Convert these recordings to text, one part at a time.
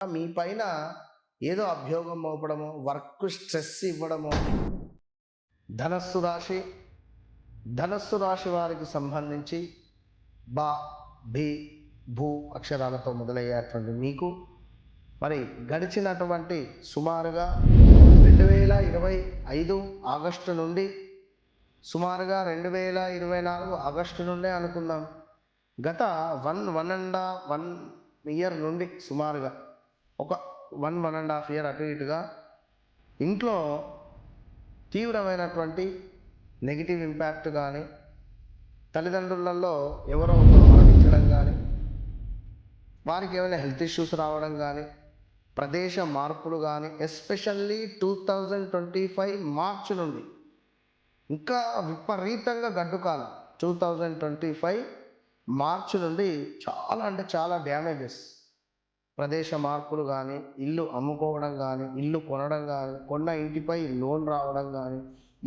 మీ పైన ఏదో అభియోగం మోపడము, వర్క్ స్ట్రెస్ ఇవ్వడము. ధనస్సు రాశి ధనస్సు రాశి వారికి సంబంధించి బా, భీ, భూ అక్షరాలతో మొదలయ్యేటువంటి మీకు మరి గడిచినటువంటి సుమారుగా 2025 ఆగస్టు నుండి సుమారుగా 2024 ఆగస్టు నుండే అనుకుందాం, గత వన్ ఇయర్ నుండి సుమారుగా ఒక 1.5 ఇయర్ అటు ఇటుగా ఇంట్లో తీవ్రమైనటువంటి నెగిటివ్ ఇంపాక్ట్ కానీ, తల్లిదండ్రులలో ఎవరో ఒకరు మరణించడం కానీ, వారికి ఏమైనా హెల్త్ ఇష్యూస్ రావడం కానీ, ప్రదేశ మార్పులు కానీ, ఎస్పెషల్లీ 2025 మార్చి నుండి ఇంకా విపరీతంగా గడ్డుకాలం. 2025 మార్చి నుండి చాలా అంటే చాలా డ్యామేజెస్, ప్రదేశ మార్పులు కానీ, ఇల్లు అమ్ముకోవడం కానీ, ఇల్లు కొనడం కానీ, కొన్న ఇంటిపై లోన్ రావడం కానీ,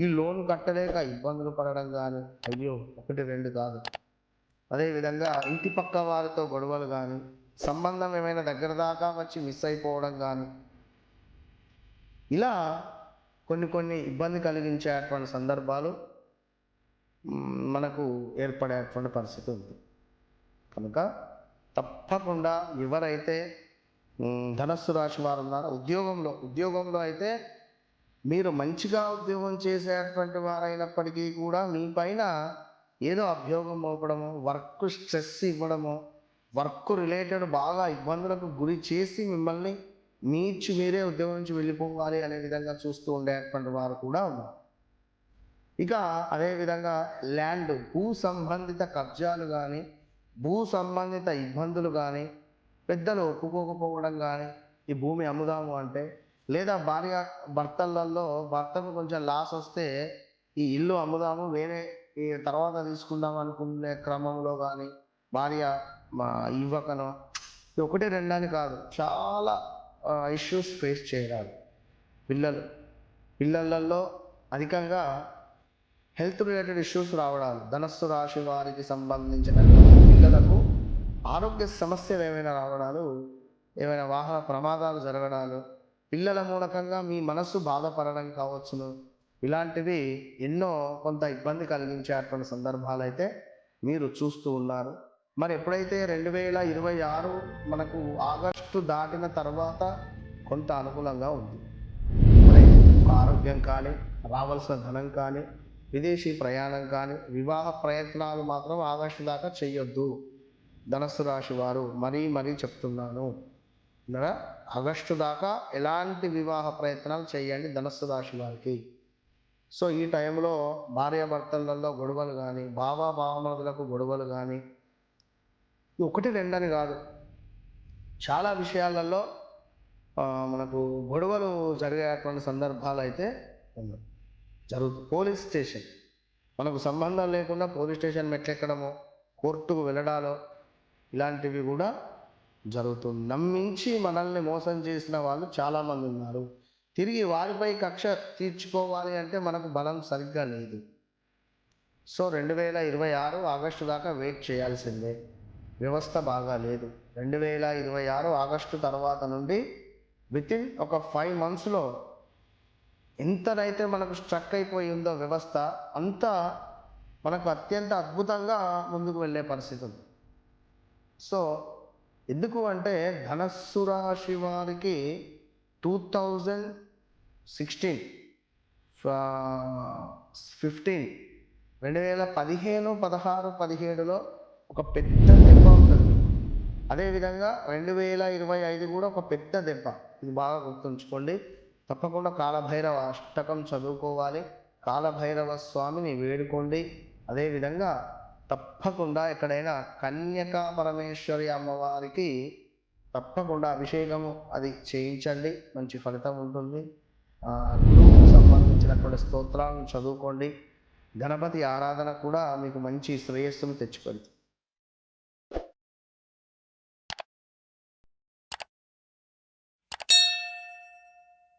ఈ లోన్ కట్టలేక ఇబ్బందులు పడడం కానీ, అయ్యో 1-2 కాదు. అదేవిధంగా ఇంటి పక్క వారితో గొడవలు కానీ, సంబంధం ఏమైనా దగ్గర దాకా వచ్చి మిస్ అయిపోవడం కానీ, ఇలా కొన్ని ఇబ్బంది కలిగించేటువంటి సందర్భాలు మనకు ఏర్పడేటువంటి పరిస్థితి ఉంది. కనుక తప్పకుండా ఎవరైతే ధనస్సు రాశి వారు ఉన్నారో ఉద్యోగంలో అయితే మీరు మంచిగా ఉద్యోగం చేసేటువంటి వారైనప్పటికీ కూడా మీ పైన ఏదో అభియోగం మోపడము, వర్క్ స్ట్రెస్ ఇవ్వడము, వర్క్ రిలేటెడ్ బాగా ఇబ్బందులకు గురి చేసి మిమ్మల్ని మీరే ఉద్యోగం నుంచి వెళ్ళిపోవాలి అనే విధంగా చూస్తూ ఉండేటువంటి వారు కూడా ఉన్నారు. ఇక అదేవిధంగా ల్యాండ్, భూ సంబంధిత కబ్జాలు కానీ, భూ సంబంధిత ఇబ్బందులు కానీ, పెద్దలు ఒప్పుకోకపోవడం కానీ, ఈ భూమి అమ్ముదాము అంటే, లేదా భార్య భర్తలలో భర్తకు కొంచెం లాస్ వస్తే ఈ ఇల్లు అమ్ముదాము వేరే ఈ తర్వాత తీసుకుందాం అనుకునే క్రమంలో కానీ భార్య ఇవ్వకను, 1-2 అని కాదు, చాలా ఇష్యూస్ ఫేస్ చేయరాదు. పిల్లలలో అధికంగా హెల్త్ రిలేటెడ్ ఇష్యూస్ రావడాలు, ధనస్సు రాశి వారికి సంబంధించిన పిల్లలకు ఆరోగ్య సమస్యలు ఏమైనా రావడాలు, ఏమైనా వాహన ప్రమాదాలు జరగడాలు, పిల్లల మూలకంగా మీ మనస్సు బాధపడడం కావచ్చును, ఇలాంటివి ఎన్నో కొంత ఇబ్బంది కలిగించేటువంటి సందర్భాలు అయితే మీరు చూస్తూ ఉన్నారు. మరి ఎప్పుడైతే 2026 మనకు ఆగస్టు దాటిన తర్వాత కొంత అనుకూలంగా ఉంది. మరి ఆరోగ్యం కానీ, రావాల్సిన ధనం కానీ, విదేశీ ప్రయాణం కానీ, వివాహ ప్రయత్నాలు మాత్రం ఆగస్టు దాకా చెయ్యొద్దు ధనస్సు రాశి వారు. మరీ చెప్తున్నాను, ఆగస్టు దాకా ఎలాంటి వివాహ ప్రయత్నాలు చేయండి ధనస్సు రాశి వారికి. సో ఈ టైంలో భార్యాభర్తలలో గొడవలు కానీ, భావమరుదులకు గొడవలు కానీ, 1-2 అని కాదు, చాలా విషయాలలో మనకు గొడవలు జరిగేటువంటి సందర్భాలు అయితే జరుగుతుంది. పోలీస్ స్టేషన్, మనకు సంబంధం లేకుండా పోలీస్ స్టేషన్ మెట్లెక్కడము, కోర్టుకు వెళ్ళడాలో, ఇలాంటివి కూడా జరుగుతుంది. నమ్మించి మనల్ని మోసం చేసిన వాళ్ళు చాలామంది ఉన్నారు. తిరిగి వారిపై కక్ష తీర్చుకోవాలి అంటే మనకు బలం సరిగ్గా లేదు. సో 2026 ఆగస్టు దాకా వెయిట్ చేయాల్సిందే. వ్యవస్థ బాగా లేదు. 2026 ఆగస్టు తర్వాత నుండి వితిన్ ఒక 5 monthsలో ఎంతనైతే మనకు స్ట్రక్ అయిపోయి ఉందో వ్యవస్థ, అంతా మనకు అత్యంత అద్భుతంగా ముందుకు వెళ్ళే పరిస్థితి ఉంది. సో ఎందుకు అంటే ధనస్సు రాశి వారికి 2016, 15, 2015, 16, 17లో ఒక పెద్ద దెబ్బ ఉంటుంది. అదేవిధంగా 2025 కూడా ఒక పెద్ద దెబ్బ. ఇది బాగా గుర్తుంచుకోండి. తప్పకుండా కాలభైరవ అష్టకం చదువుకోవాలి, కాలభైరవ స్వామిని వేడుకోండి. అదేవిధంగా తప్పకుండా ఎక్కడైనా కన్యకా పరమేశ్వరి అమ్మవారికి తప్పకుండా అభిషేకము అది చేయించండి, మంచి ఫలితం ఉంటుంది. గురువుకు సంబంధించినటువంటి స్తోత్రాలను చదువుకోండి. గణపతి ఆరాధన కూడా మీకు మంచి శ్రేయస్సును తెచ్చిపెడుతుంది.